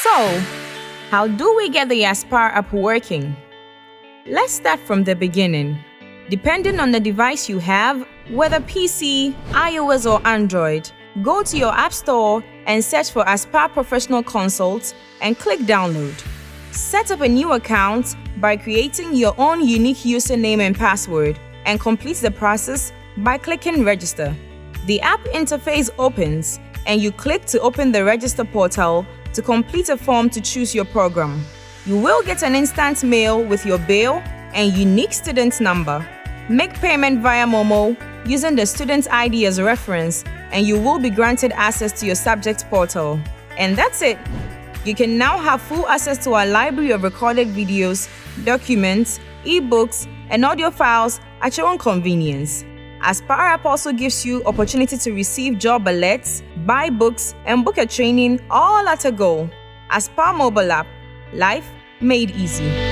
So, how do we get the Aspire app working? Let's start from the beginning. Depending on the device you have, whether PC, iOS or Android, go to your App Store and search for Aspire Professional Consult and click download. Set up a new account by creating your own unique username and password and complete the process by clicking register. The app interface opens and you click to open the register portal to complete a form to choose your program. You will get an instant mail with your bill and unique student number. Make payment via Momo using the student ID as a reference and you will be granted access to your subject portal. And that's it! You can now have full access to our library of recorded videos, documents, ebooks, and audio files at your own convenience. Aspire app also gives you opportunity to receive job alerts, buy books, and book a training all at a go. Aspire mobile app, life made easy.